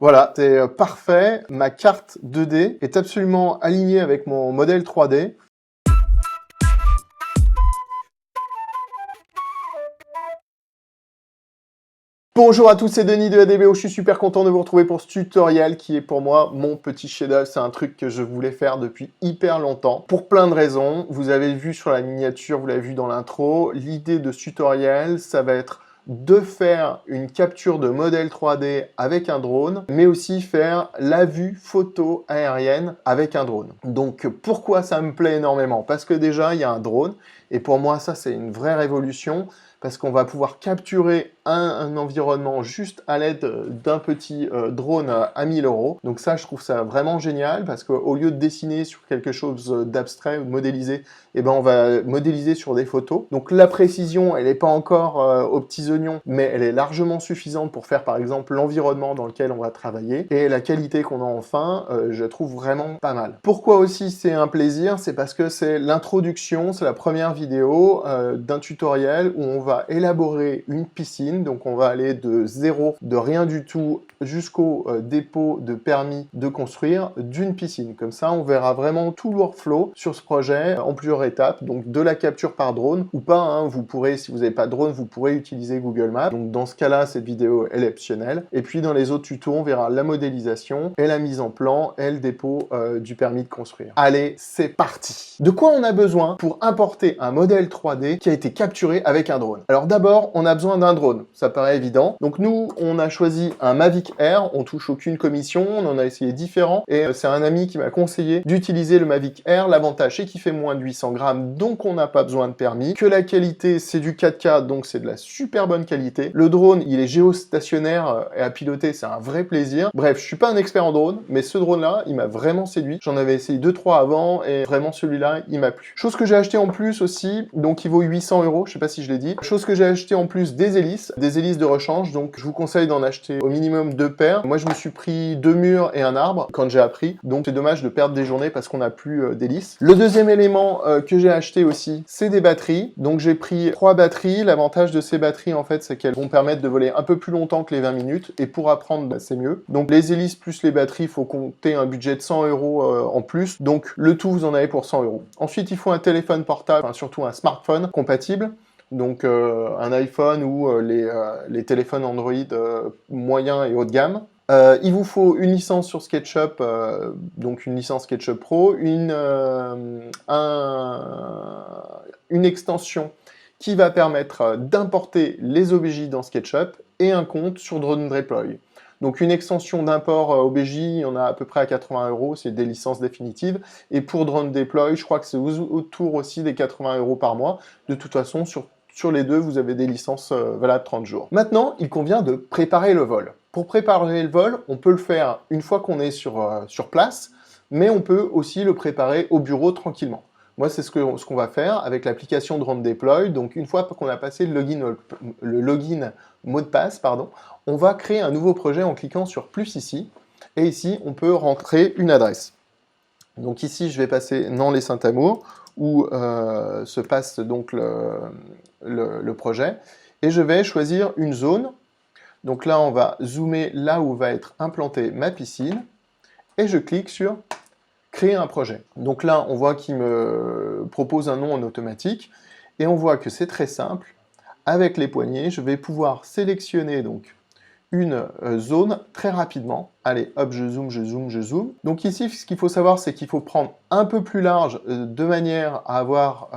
Voilà, c'est parfait. Ma carte 2D est absolument alignée avec mon modèle 3D. Bonjour à tous, c'est Denis de ADBO, je suis super content de vous retrouver pour ce tutoriel qui est pour moi mon petit chef-d'œuvre. C'est un truc que je voulais faire depuis hyper longtemps, pour plein de raisons. Vous avez vu sur la miniature, vous l'avez vu dans l'intro, l'idée de ce tutoriel, ça va être de faire une capture de modèle 3D avec un drone, mais aussi faire la vue photo aérienne avec un drone. Donc pourquoi ça me plaît énormément? Parce que déjà, il y a un drone, et pour moi, ça c'est une vraie révolution, parce qu'on va pouvoir capturer un environnement juste à l'aide d'un petit drone à 1000 €. Donc ça, je trouve ça vraiment génial, parce qu'au lieu de dessiner sur quelque chose d'abstrait ou de modéliser, eh ben, on va modéliser sur des photos. Donc la précision, elle n'est pas encore aux petits oignons, mais elle est largement suffisante pour faire par exemple l'environnement dans lequel on va travailler. Et la qualité qu'on a enfin, je la trouve vraiment pas mal. Pourquoi aussi c'est un plaisir? C'est parce que c'est l'introduction, c'est la première vidéo d'un tutoriel où on va élaborer une piscine. Donc on va aller de zéro, de rien du tout, jusqu'au dépôt de permis de construire d'une piscine. Comme ça, on verra vraiment tout le workflow sur ce projet en plusieurs étapes. Donc de la capture par drone ou pas, hein, vous pourrez, si vous n'avez pas de drone, vous pourrez utiliser Google Maps. Donc dans ce cas-là, cette vidéo elle est optionnelle. Et puis dans les autres tutos, on verra la modélisation et la mise en plan et le dépôt du permis de construire. Allez, c'est parti! De quoi on a besoin pour importer un modèle 3D qui a été capturé avec un drone? Alors d'abord, on a besoin d'un drone. Ça paraît évident. Donc nous, on a choisi un Mavic Air. On touche aucune commission. On en a essayé différents. Et c'est un ami qui m'a conseillé d'utiliser le Mavic Air. L'avantage, c'est qu'il fait moins de 800 grammes, donc on n'a pas besoin de permis. Que la qualité, c'est du 4K, donc c'est de la super bonne qualité. Le drone, il est géostationnaire et à piloter, c'est un vrai plaisir. Bref, je suis pas un expert en drone, mais ce drone-là, il m'a vraiment séduit. J'en avais essayé 2-3 avant et vraiment celui-là, il m'a plu. Chose que j'ai acheté en plus aussi, donc il vaut 800 €, je sais pas si je l'ai dit. Chose que j'ai acheté en plus, des hélices de rechange, donc je vous conseille d'en acheter au minimum 2 paires. Moi, je me suis pris 2 murs et un arbre quand j'ai appris, donc c'est dommage de perdre des journées parce qu'on n'a plus d'hélices. Le deuxième élément que j'ai acheté aussi, c'est des batteries. Donc j'ai pris 3 batteries. L'avantage de ces batteries, en fait, c'est qu'elles vont permettre de voler un peu plus longtemps que les 20 minutes, et pour apprendre, bah, c'est mieux. Donc les hélices plus les batteries, il faut compter un budget de 100 € en plus. Donc le tout, vous en avez pour 100 €. Ensuite, il faut un téléphone portable, enfin, surtout un smartphone compatible. Donc un iPhone ou les téléphones Android moyens et haut de gamme. Il vous faut une licence sur SketchUp, donc une licence SketchUp Pro, une extension qui va permettre d'importer les OBJ dans SketchUp et un compte sur Drone Deploy. Donc une extension d'import OBJ, il y en a à peu près à 80 €, c'est des licences définitives. Et pour Drone Deploy, je crois que c'est autour aussi des 80 € par mois. De toute façon, sur les deux, vous avez des licences valables 30 jours. Maintenant, il convient de préparer le vol. Pour préparer le vol, on peut le faire une fois qu'on est sur place, mais on peut aussi le préparer au bureau tranquillement. Moi, c'est ce qu'on va faire avec l'application Drone Deploy. Donc, une fois qu'on a passé le login mot de passe, pardon, on va créer un nouveau projet en cliquant sur plus ici. Et ici, on peut rentrer une adresse. Donc ici, je vais passer Nantes-les-Saint-Amour, où se passe donc le projet. Et je vais choisir une zone. Donc là, on va zoomer là où va être implantée ma piscine. Et je clique sur créer un projet. Donc là, on voit qu'il me propose un nom en automatique. Et on voit que c'est très simple. Avec les poignées, je vais pouvoir sélectionner donc une zone très rapidement. Allez, hop, je zoome, je zoome, je zoome. Donc ici, ce qu'il faut savoir, c'est qu'il faut prendre un peu plus large de manière à avoir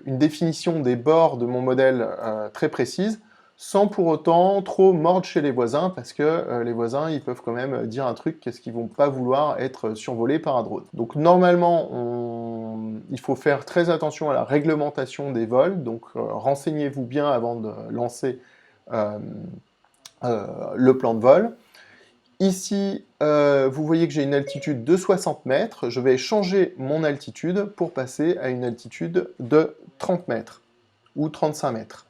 une définition des bords de mon modèle très précise, sans pour autant trop mordre chez les voisins, parce que les voisins, ils peuvent quand même dire un truc qu'est-ce qu'ils vont pas vouloir être survolés par un drone. Donc normalement, il faut faire très attention à la réglementation des vols, donc renseignez-vous bien avant de lancer le plan de vol. Ici, vous voyez que j'ai une altitude de 60 mètres. Je vais changer mon altitude pour passer à une altitude de 30 mètres ou 35 mètres.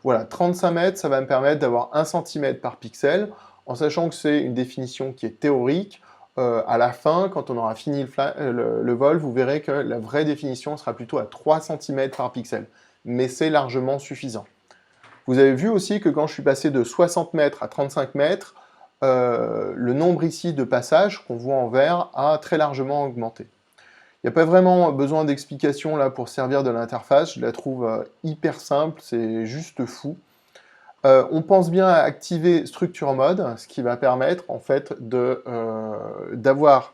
Voilà, 35 mètres, ça va me permettre d'avoir 1 cm par pixel, en sachant que c'est une définition qui est théorique. À la fin, quand on aura fini le vol, vous verrez que la vraie définition sera plutôt à 3 cm par pixel. Mais c'est largement suffisant. Vous avez vu aussi que quand je suis passé de 60 mètres à 35 mètres, le nombre ici de passages qu'on voit en vert a très largement augmenté. Il n'y a pas vraiment besoin d'explication là pour servir de l'interface, je la trouve hyper simple, c'est juste fou. On pense bien à activer Structure Mode, ce qui va permettre en fait d'avoir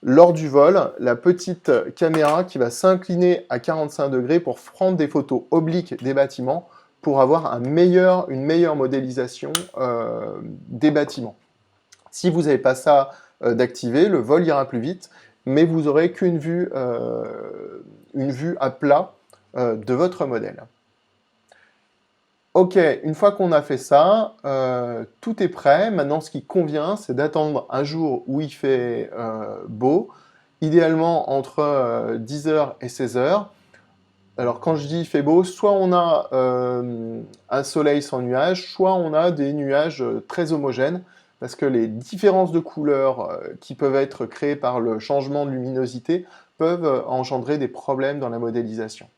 lors du vol la petite caméra qui va s'incliner à 45 degrés pour prendre des photos obliques des bâtiments pour avoir une meilleure modélisation des bâtiments. Si vous n'avez pas ça d'activer, le vol ira plus vite, mais vous n'aurez qu'une vue à plat de votre modèle. Ok, une fois qu'on a fait ça, tout est prêt. Maintenant, ce qui convient, c'est d'attendre un jour où il fait beau, idéalement entre 10h et 16h. Alors, quand je dis il fait beau, soit on a un soleil sans nuages, soit on a des nuages très homogènes, parce que les différences de couleurs qui peuvent être créées par le changement de luminosité peuvent engendrer des problèmes dans la modélisation.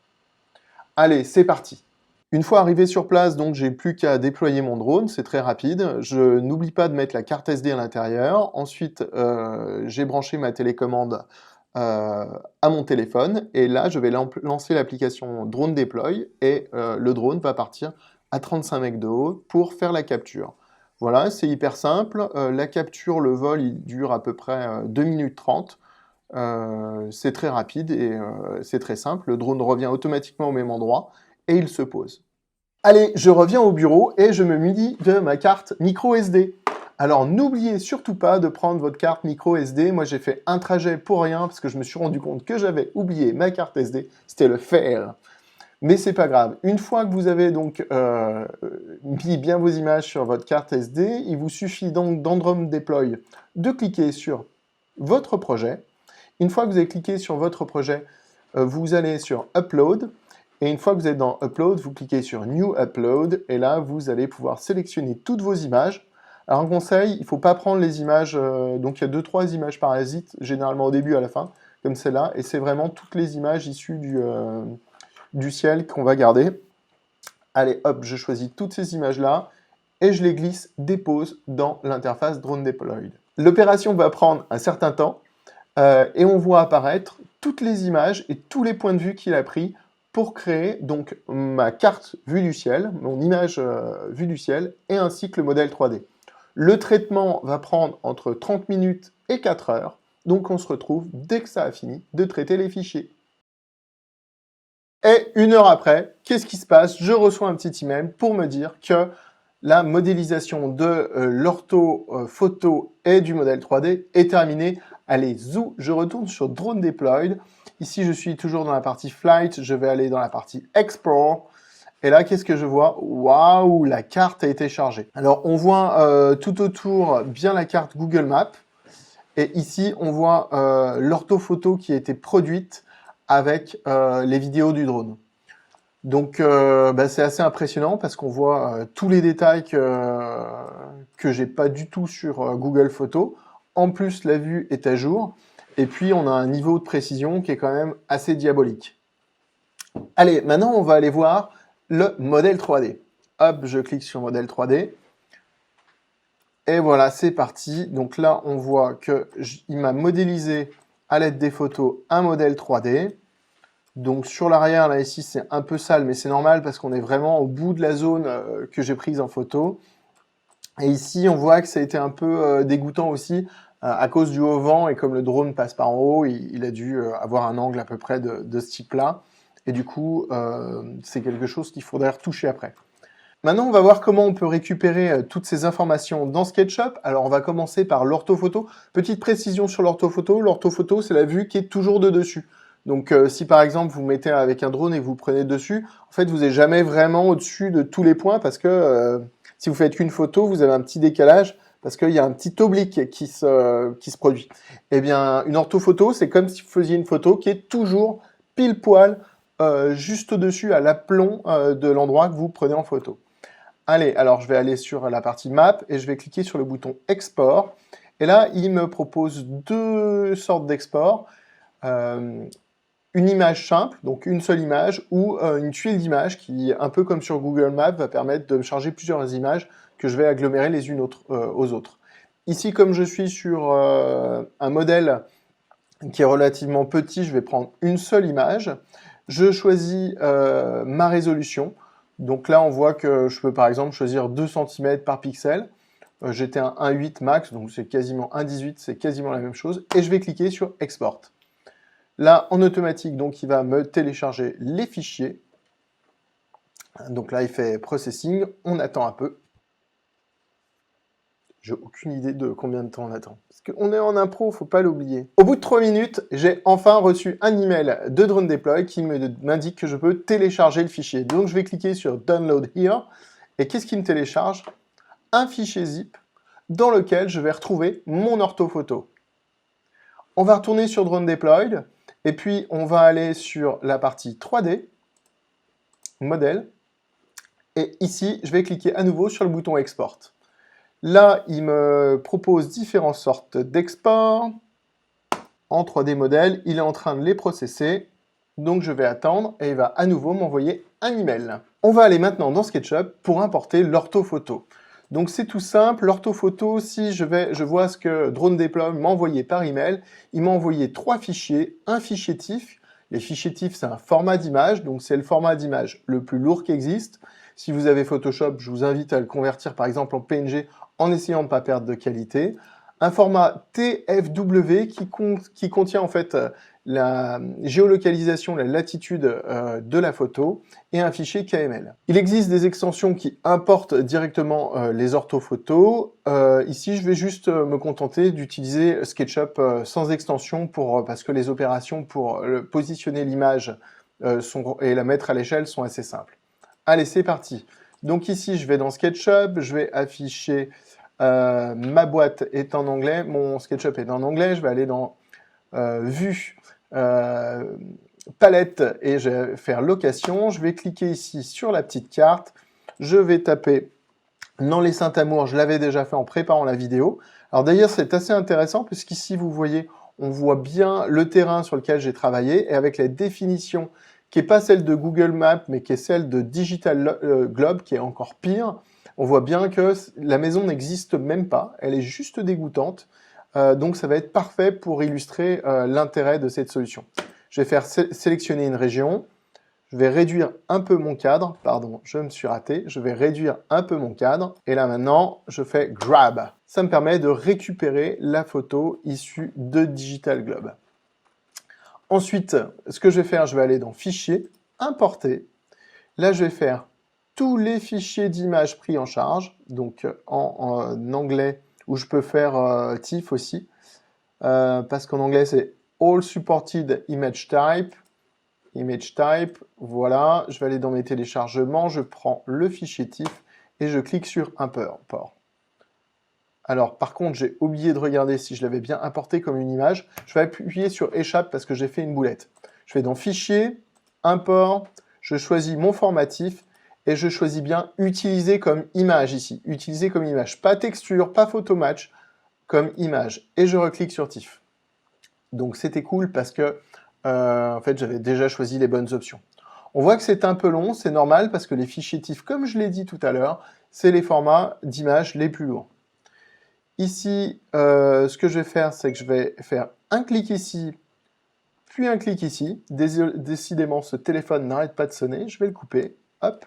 Allez, c'est parti! Une fois arrivé sur place, donc j'ai plus qu'à déployer mon drone, c'est très rapide. Je n'oublie pas de mettre la carte SD à l'intérieur. Ensuite, j'ai branché ma télécommande à mon téléphone. Et là, je vais lancer l'application Drone Deploy et le drone va partir à 35 mètres de haut pour faire la capture. Voilà, c'est hyper simple. La capture, le vol, il dure à peu près 2 minutes 30. C'est très rapide et c'est très simple. Le drone revient automatiquement au même endroit et il se pose. Allez, je reviens au bureau et je me munis de ma carte micro SD. Alors n'oubliez surtout pas de prendre votre carte micro SD. Moi j'ai fait un trajet pour rien parce que je me suis rendu compte que j'avais oublié ma carte SD. C'était le fail. Mais c'est pas grave. Une fois que vous avez donc mis bien vos images sur votre carte SD, il vous suffit donc dans Drone Deploy de cliquer sur votre projet. Une fois que vous avez cliqué sur votre projet, vous allez sur Upload. Et une fois que vous êtes dans Upload, vous cliquez sur New Upload, et là, vous allez pouvoir sélectionner toutes vos images. Alors, un conseil, il ne faut pas prendre les images, donc il y a 2-3 images parasites, généralement au début et à la fin, comme celle-là, et c'est vraiment toutes les images issues du ciel qu'on va garder. Allez, hop, je choisis toutes ces images-là, et je les glisse, dépose dans l'interface Drone Deploy. L'opération va prendre un certain temps, et on voit apparaître toutes les images et tous les points de vue qu'il a pris pour créer donc ma carte vue du ciel, mon image vue du ciel, et ainsi que le modèle 3D. Le traitement va prendre entre 30 minutes et 4 heures, donc on se retrouve dès que ça a fini de traiter les fichiers. Et 1 heure après, qu'est-ce qui se passe? Je reçois un petit email pour me dire que la modélisation de l'orthophoto et du modèle 3D est terminée. Allez, zou, je retourne sur Drone Deployed. Ici, je suis toujours dans la partie Flight. Je vais aller dans la partie Explore. Et là, qu'est-ce que je vois? Waouh, la carte a été chargée. Alors, on voit tout autour bien la carte Google Maps. Et ici, on voit l'orthophoto qui a été produite avec les vidéos du drone. Donc, c'est assez impressionnant parce qu'on voit tous les détails que j'ai pas du tout sur Google Photos. En plus, la vue est à jour. Et puis, on a un niveau de précision qui est quand même assez diabolique. Allez, maintenant, on va aller voir le modèle 3D. Hop, je clique sur modèle 3D. Et voilà, c'est parti. Donc là, on voit qu'il m'a modélisé à l'aide des photos un modèle 3D. Donc sur l'arrière, là, ici, c'est un peu sale, mais c'est normal parce qu'on est vraiment au bout de la zone que j'ai prise en photo. Et ici, on voit que ça a été un peu dégoûtant aussi à cause du haut vent, et comme le drone passe par en haut, il a dû avoir un angle à peu près de ce type-là. Et du coup, c'est quelque chose qu'il faudrait retoucher après. Maintenant, on va voir comment on peut récupérer toutes ces informations dans SketchUp. Alors, on va commencer par l'orthophoto. Petite précision sur l'orthophoto. L'orthophoto, c'est la vue qui est toujours de dessus. Donc, si par exemple, vous mettez avec un drone et vous prenez dessus, en fait, vous n'êtes jamais vraiment au-dessus de tous les points parce que si vous faites qu'une photo, vous avez un petit décalage parce qu'il y a un petit oblique qui se produit. Eh bien, une orthophoto, c'est comme si vous faisiez une photo qui est toujours pile poil juste au-dessus, à l'aplomb de l'endroit que vous prenez en photo. Allez, alors je vais aller sur la partie Map et je vais cliquer sur le bouton Export. Et là, il me propose 2 sortes d'export. Une image simple, donc une seule image, ou une tuile d'images qui, un peu comme sur Google Maps, va permettre de me charger plusieurs images que je vais agglomérer les unes aux autres. Ici, comme je suis sur un modèle qui est relativement petit, je vais prendre une seule image. Je choisis ma résolution. Donc là, on voit que je peux par exemple choisir 2 cm par pixel. J'étais un 1.8 max, donc c'est quasiment 1.18, c'est quasiment la même chose. Et je vais cliquer sur Export. Là, en automatique, donc il va me télécharger les fichiers. Donc là, il fait Processing. On attend un peu. J'ai aucune idée de combien de temps on attend. Parce qu'on est en impro, faut pas l'oublier. Au bout de 3 minutes, j'ai enfin reçu un email de Drone Deploy qui m'indique que je peux télécharger le fichier. Donc je vais cliquer sur Download Here. Et qu'est-ce qui me télécharge? Un fichier zip dans lequel je vais retrouver mon orthophoto. On va retourner sur Drone Deploy. Et puis on va aller sur la partie 3D, modèle. Et ici, je vais cliquer à nouveau sur le bouton Export. Là, il me propose différentes sortes d'exports en 3D modèle. Il est en train de les processer. Donc, je vais attendre et il va à nouveau m'envoyer un email. On va aller maintenant dans SketchUp pour importer l'orthophoto. Donc, c'est tout simple. L'orthophoto, si je vois ce que Drone Deploy m'a envoyé par email, il m'a envoyé 3 fichiers. Un fichier TIFF. Les fichiers TIFF, c'est un format d'image. Donc, c'est le format d'image le plus lourd qui existe. Si vous avez Photoshop, je vous invite à le convertir par exemple en PNG en essayant de ne pas perdre de qualité. Un format TFW qui contient en fait la géolocalisation, la latitude de la photo et un fichier KML. Il existe des extensions qui importent directement les orthophotos. Ici, je vais juste me contenter d'utiliser SketchUp sans extension parce que les opérations pour positionner l'image et la mettre à l'échelle sont assez simples. Allez, c'est parti. Donc ici, je vais dans SketchUp, je vais afficher ma boîte est en anglais, mon SketchUp est en anglais, je vais aller dans Vue, Palette et je vais faire Location. Je vais cliquer ici sur la petite carte, je vais taper Nanles Saint-Amour, je l'avais déjà fait en préparant la vidéo. Alors d'ailleurs, c'est assez intéressant puisqu'ici, vous voyez, on voit bien le terrain sur lequel j'ai travaillé et avec la définition qui n'est pas celle de Google Maps, mais qui est celle de Digital Globe, qui est encore pire. On voit bien que la maison n'existe même pas, elle est juste dégoûtante. Donc ça va être parfait pour illustrer l'intérêt de cette solution. Je vais faire sélectionner une région, je vais réduire un peu mon cadre, pardon, je me suis raté, je vais réduire un peu mon cadre, et là maintenant, je fais Grab. Ça me permet de récupérer la photo issue de Digital Globe. Ensuite, ce que je vais faire, je vais aller dans Fichier, Importer. Là, je vais faire tous les fichiers d'images pris en charge, donc en anglais, où je peux faire TIFF aussi, parce qu'en anglais, c'est All Supported Image Type, voilà. Je vais aller dans mes téléchargements, je prends le fichier TIFF et je clique sur Import. Alors, par contre, j'ai oublié de regarder si je l'avais bien importé comme une image. Je vais appuyer sur Échappe parce que j'ai fait une boulette. Je vais dans Fichier, Import, je choisis mon format TIFF et je choisis bien Utiliser comme image ici. Utiliser comme image, pas texture, pas photomatch, comme image. Et je reclique sur TIFF. Donc, c'était cool parce que, en fait, j'avais déjà choisi les bonnes options. On voit que c'est un peu long, c'est normal parce que les fichiers TIFF, comme je l'ai dit tout à l'heure, c'est les formats d'images les plus lourds. Ici, ce que je vais faire, c'est que je vais faire un clic ici, puis un clic ici. Décidément, ce téléphone n'arrête pas de sonner. Je vais le couper, hop,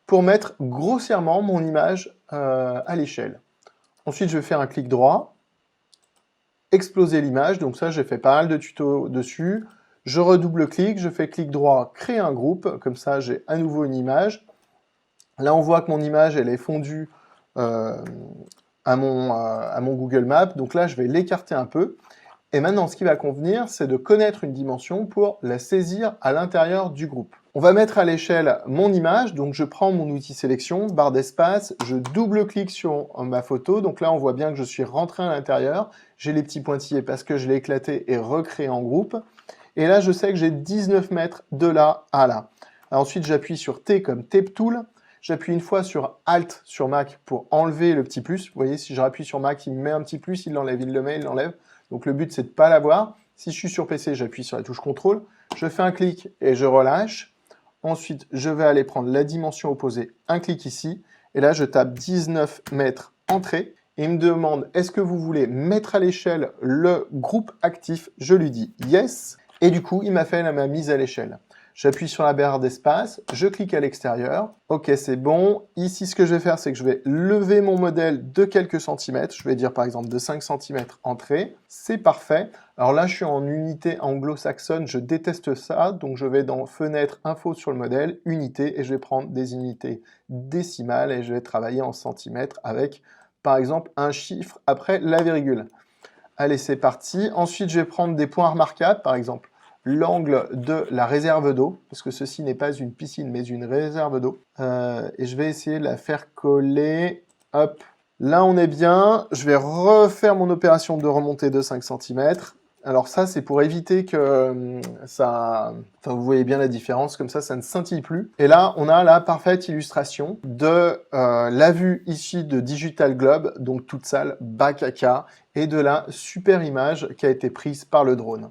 pour mettre grossièrement mon image à l'échelle. Ensuite, je vais faire un clic droit, exploser l'image. Donc ça, j'ai fait pas mal de tutos dessus. Je redouble-clique, je fais clic droit, créer un groupe. Comme ça, j'ai à nouveau une image. Là, on voit que mon image, elle est fondue à mon Google Maps. Donc là, je vais l'écarter un peu. Et maintenant, ce qui va convenir, c'est de connaître une dimension pour la saisir à l'intérieur du groupe. On va mettre à l'échelle mon image. Donc, je prends mon outil sélection, barre d'espace, je double-clique sur ma photo. Donc là, on voit bien que je suis rentré à l'intérieur. J'ai les petits pointillés parce que je l'ai éclaté et recréé en groupe. Et là, je sais que j'ai 19 mètres de là à là. Alors, ensuite, j'appuie sur T comme Tape Tool. J'appuie une fois sur Alt sur Mac pour enlever le petit plus. Vous voyez, si je rappuie sur Mac, il me met un petit plus, il l'enlève, il le met, il l'enlève. Donc le but, c'est de ne pas l'avoir. Si je suis sur PC, j'appuie sur la touche CTRL. Je fais un clic et je relâche. Ensuite, je vais aller prendre la dimension opposée, un clic ici. Et là, je tape 19 mètres entrée. et il me demande est-ce que vous voulez mettre à l'échelle le groupe actif? Je lui dis yes, et du coup, il m'a fait ma mise à l'échelle. J'appuie sur la barre d'espace, je clique à l'extérieur. Ok, c'est bon. Ici, ce que je vais faire, c'est que je vais lever mon modèle de quelques centimètres. Je vais dire par exemple de 5 cm entrée. C'est parfait. Alors là, je suis en unité anglo-saxonne. Je déteste ça. Donc, je vais dans Fenêtre, Info sur le modèle, Unité, et je vais prendre des unités décimales et je vais travailler en centimètres avec, par exemple, un chiffre après la virgule. Allez, c'est parti. Ensuite, je vais prendre des points remarquables, par exemple l'angle de la réserve d'eau, parce que ceci n'est pas une piscine, mais une réserve d'eau. Et je vais essayer de la faire coller. Hop. Là, on est bien. Je vais refaire mon opération de remontée de 5 cm. Alors ça, c'est pour éviter que ça... Enfin, vous voyez bien la différence, comme ça ne scintille plus. Et là, on a la parfaite illustration de la vue ici de Digital Globe, donc toute sale, bas caca, et de la super image qui a été prise par le drone.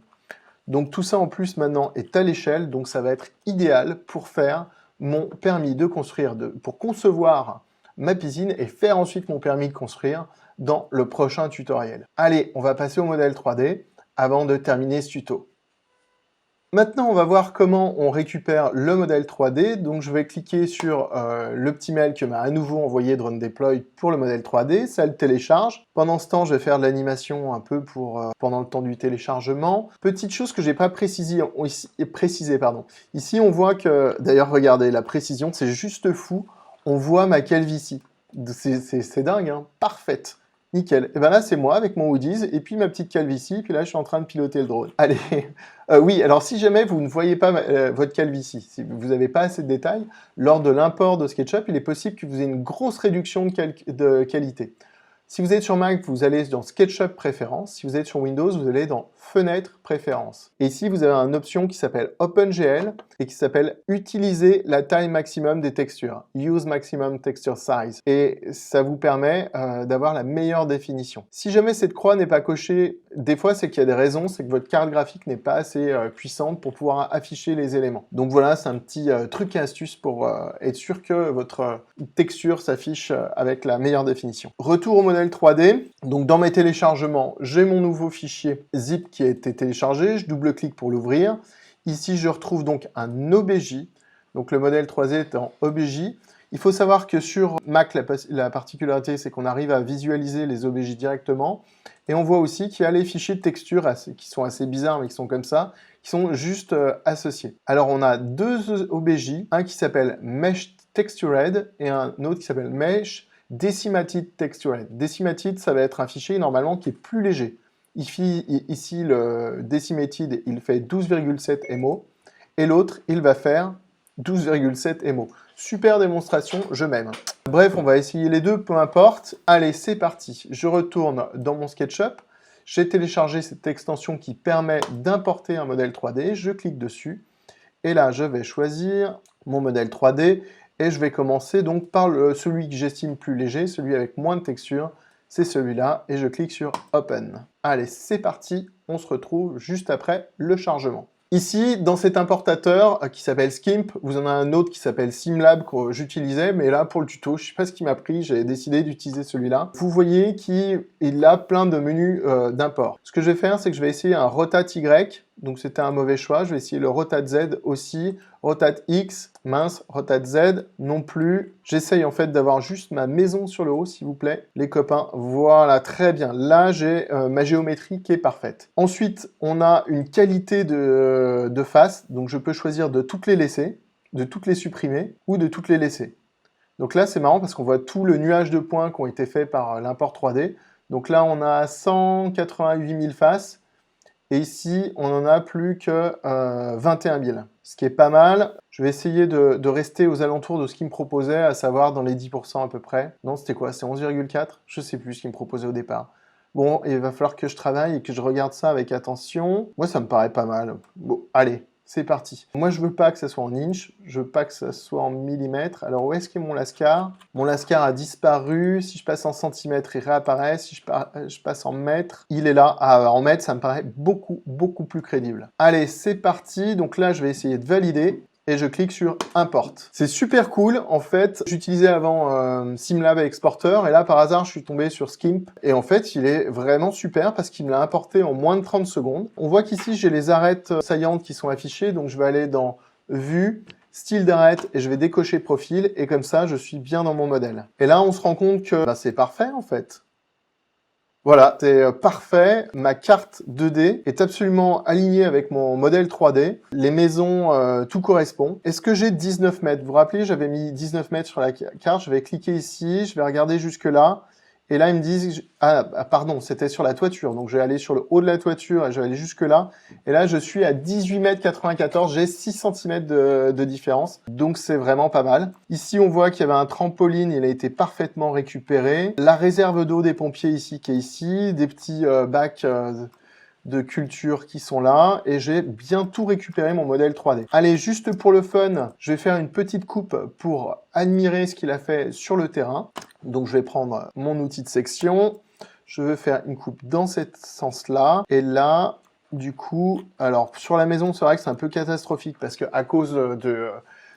Donc tout ça en plus maintenant est à l'échelle, donc ça va être idéal pour faire mon permis de construire, pour concevoir ma piscine et faire ensuite mon permis de construire dans le prochain tutoriel. Allez, on va passer au modèle 3D avant de terminer ce tuto. Maintenant, on va voir comment on récupère le modèle 3D. Donc, je vais cliquer sur le petit mail que m'a à nouveau envoyé Drone Deploy pour le modèle 3D. Ça le télécharge. Pendant ce temps, je vais faire de l'animation un peu pendant le temps du téléchargement. Petite chose que j'ai pas précisé, pardon. Ici, on voit que, d'ailleurs, regardez, la précision, c'est juste fou. On voit ma calvitie. C'est dingue, hein, parfaite. Nickel. Et bien là, c'est moi avec mon Hoodies et puis ma petite calvitie. Puis là, je suis en train de piloter le drone. Allez. Oui, alors si jamais vous ne voyez pas votre calvitie, si vous n'avez pas assez de détails, lors de l'import de SketchUp, il est possible que vous ayez une grosse réduction de qualité. Si vous êtes sur Mac, vous allez dans SketchUp Préférences. Si vous êtes sur Windows, vous allez dans Fenêtre Préférences. Et ici, vous avez une option qui s'appelle OpenGL et qui s'appelle Utiliser la taille maximum des textures. Use Maximum Texture Size. Et ça vous permet d'avoir la meilleure définition. Si jamais cette croix n'est pas cochée, des fois, c'est qu'il y a des raisons, c'est que votre carte graphique n'est pas assez puissante pour pouvoir afficher les éléments. Donc voilà, c'est un petit truc et astuce pour être sûr que votre texture s'affiche avec la meilleure définition. Retour au modèle 3D. Donc dans mes téléchargements, j'ai mon nouveau fichier zip qui a été téléchargé. Je double-clique pour l'ouvrir. Ici, je retrouve donc un OBJ. Donc le modèle 3D est en OBJ. Il faut savoir que sur Mac, la particularité, c'est qu'on arrive à visualiser les OBJ directement. Et on voit aussi qu'il y a les fichiers de texture qui sont assez bizarres, mais qui sont comme ça, qui sont juste associés. Alors on a deux OBJ, un qui s'appelle Mesh Textured et un autre qui s'appelle Mesh Decimated Textured. Decimated, ça va être un fichier normalement qui est plus léger. Ici, le Decimated, il fait 12,7 MO, et l'autre, il va faire 12,7 MO. Super démonstration, je m'aime. Bref, on va essayer les deux, peu importe. Allez, c'est parti. Je retourne dans mon SketchUp. J'ai téléchargé cette extension qui permet d'importer un modèle 3D. Je clique dessus. Et là, je vais choisir mon modèle 3D. Et je vais commencer donc par celui que j'estime plus léger, celui avec moins de texture. C'est celui-là. Et je clique sur Open. Allez, c'est parti. On se retrouve juste après le chargement. Ici, dans cet importateur qui s'appelle Skimp, vous en avez un autre qui s'appelle Simlab que j'utilisais, mais là, pour le tuto, je ne sais pas ce qui m'a pris, j'ai décidé d'utiliser celui-là. Vous voyez qu'il a plein de menus d'import. Ce que je vais faire, c'est que je vais essayer un Rotate Y, donc c'était un mauvais choix. Je vais essayer le Rotate Z aussi, Rotate X, mince, Rotate Z non plus. J'essaye en fait d'avoir juste ma maison sur le haut, s'il vous plaît, les copains. Voilà, très bien. Là, j'ai ma géométrie qui est parfaite. Ensuite, on a une qualité de face, donc je peux choisir de toutes les laisser, de toutes les supprimer ou de toutes les laisser. Donc là, c'est marrant parce qu'on voit tout le nuage de points qui ont été faits par l'import 3D. Donc là, on a 188 000 faces. Et ici, on n'en a plus que 21 000, ce qui est pas mal. Je vais essayer de rester aux alentours de ce qu'il me proposait, à savoir dans les 10% à peu près. Non, c'était quoi? C'est 11,4? Je sais plus ce qu'il me proposait au départ. Bon, il va falloir que je travaille et que je regarde ça avec attention. Moi, ça me paraît pas mal. Bon, allez, c'est parti. Moi, je veux pas que ça soit en inch, je veux pas que ça soit en millimètres. Alors, où est-ce qu'est mon Lascar? Mon Lascar a disparu. Si je passe en centimètres, il réapparaît. Si je passe en mètres, il est là. Ah, en mètres, ça me paraît beaucoup plus crédible. Allez, c'est parti. Donc là, je vais essayer de valider. et je clique sur Import. C'est super cool. En fait, j'utilisais avant SimLab Exporter et là, par hasard, je suis tombé sur Skimp. Et en fait, il est vraiment super parce qu'il me l'a importé en moins de 30 secondes. On voit qu'ici, j'ai les arêtes saillantes qui sont affichées. Donc, je vais aller dans Vue, style d'arête et je vais décocher profil. Et comme ça, je suis bien dans mon modèle. Et là, on se rend compte que c'est parfait, en fait. Voilà, c'est parfait. Ma carte 2D est absolument alignée avec mon modèle 3D. Les maisons, tout correspond. Est-ce que j'ai 19 mètres? Vous vous rappelez, j'avais mis 19 mètres sur la carte. Je vais cliquer ici, je vais regarder jusque là. Et là, ils me disent... Ah, pardon, c'était sur la toiture. Donc, je vais aller sur le haut de la toiture et je vais aller jusque là. Et là, je suis à 18 mètres 94. J'ai 6 cm de différence. Donc, c'est vraiment pas mal. Ici, on voit qu'il y avait un trampoline. Il a été parfaitement récupéré. La réserve d'eau des pompiers ici, qui est ici. Des petits bacs... de culture qui sont là et j'ai bien tout récupéré mon modèle 3D. Allez, juste pour le fun, je vais faire une petite coupe pour admirer ce qu'il a fait sur le terrain. Donc je vais prendre mon outil de section, je vais faire une coupe dans ce sens-là et là, du coup, alors sur la maison, c'est vrai que c'est un peu catastrophique parce que à cause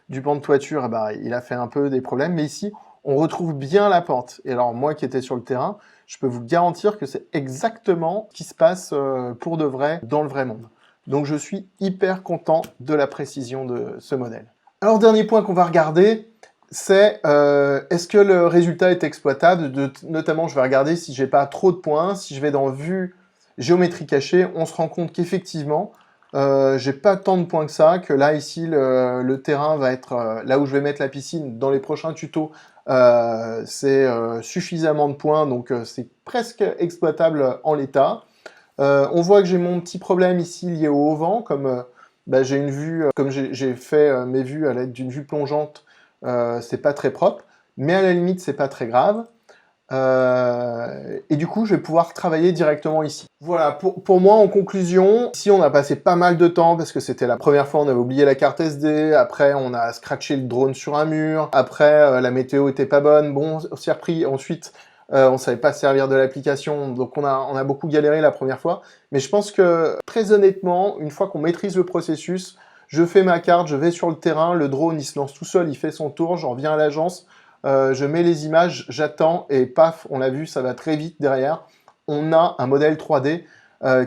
du pan de toiture, il a fait un peu des problèmes, mais ici, on retrouve bien la pente. Et alors moi qui étais sur le terrain, je peux vous garantir que c'est exactement ce qui se passe pour de vrai dans le vrai monde. Donc je suis hyper content de la précision de ce modèle. Alors dernier point qu'on va regarder, c'est est-ce que le résultat est exploitable? Notamment, je vais regarder si j'ai pas trop de points. Si je vais dans Vue, géométrie cachée, on se rend compte qu'effectivement, j'ai pas tant de points que ça, que là, ici, le terrain va être là où je vais mettre la piscine. Dans les prochains tutos, c'est suffisamment de points, donc c'est presque exploitable en l'état. On voit que j'ai mon petit problème ici lié au haut vent, comme j'ai une vue, comme j'ai fait mes vues à l'aide d'une vue plongeante, c'est pas très propre, mais à la limite, c'est pas très grave. Et du coup, je vais pouvoir travailler directement ici. Voilà, pour moi, en conclusion, ici, on a passé pas mal de temps parce que c'était la première fois, on avait oublié la carte SD, après, on a scratché le drone sur un mur, après, la météo était pas bonne, bon, on s'y est repris, ensuite, on savait pas se servir de l'application, donc on a beaucoup galéré la première fois, mais je pense que, très honnêtement, une fois qu'on maîtrise le processus, je fais ma carte, je vais sur le terrain, le drone, il se lance tout seul, il fait son tour, j'en reviens à l'agence, je mets les images, j'attends, et paf, on l'a vu, ça va très vite derrière. On a un modèle 3D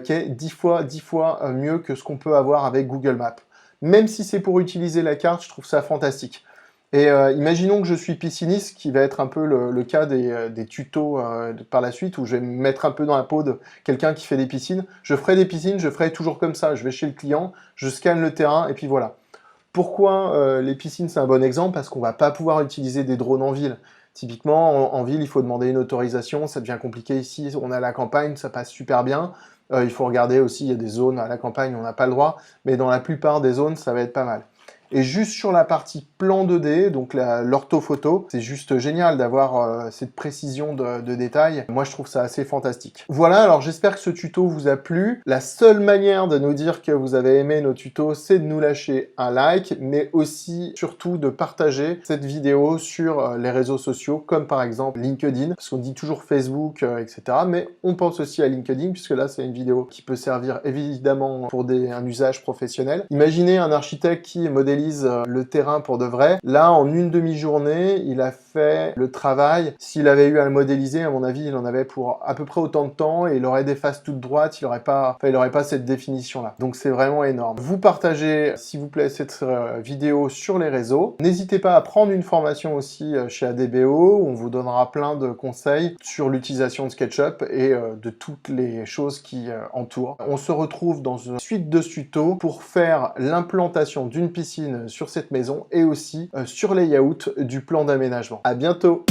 qui est 10 fois mieux que ce qu'on peut avoir avec Google Maps. Même si c'est pour utiliser la carte, je trouve ça fantastique. Et imaginons que je suis pisciniste, qui va être un peu le cas des tutos par la suite, où je vais me mettre un peu dans la peau de quelqu'un qui fait des piscines. Je ferai des piscines, je ferai toujours comme ça. Je vais chez le client, je scanne le terrain, et puis voilà. Pourquoi les piscines, c'est un bon exemple? Parce qu'on va pas pouvoir utiliser des drones en ville. Typiquement, en ville, il faut demander une autorisation, ça devient compliqué ici. On a la campagne, ça passe super bien. Il faut regarder aussi, il y a des zones à la campagne, on n'a pas le droit. Mais dans la plupart des zones, ça va être pas mal. Et juste sur la partie plan 2D, donc l'orthophoto, c'est juste génial d'avoir cette précision de détail. Moi, je trouve ça assez fantastique. Voilà, alors j'espère que ce tuto vous a plu. La seule manière de nous dire que vous avez aimé nos tutos, c'est de nous lâcher un like, mais aussi, surtout, de partager cette vidéo sur les réseaux sociaux, comme par exemple LinkedIn, parce qu'on dit toujours Facebook, etc. Mais on pense aussi à LinkedIn, puisque là, c'est une vidéo qui peut servir évidemment pour un usage professionnel. Imaginez un architecte qui modélise le terrain pour de vrai. Là, en une demi-journée, il a fait le travail. S'il avait eu à le modéliser, à mon avis, il en avait pour à peu près autant de temps et il aurait des faces toutes droites, il aurait pas cette définition-là. Donc c'est vraiment énorme. Vous partagez, s'il vous plaît, cette vidéo sur les réseaux. N'hésitez pas à prendre une formation aussi chez ADBO, où on vous donnera plein de conseils sur l'utilisation de SketchUp et de toutes les choses qui entourent. On se retrouve dans une suite de tutos pour faire l'implantation d'une piscine sur cette maison et aussi sur les layouts du plan d'aménagement. À bientôt!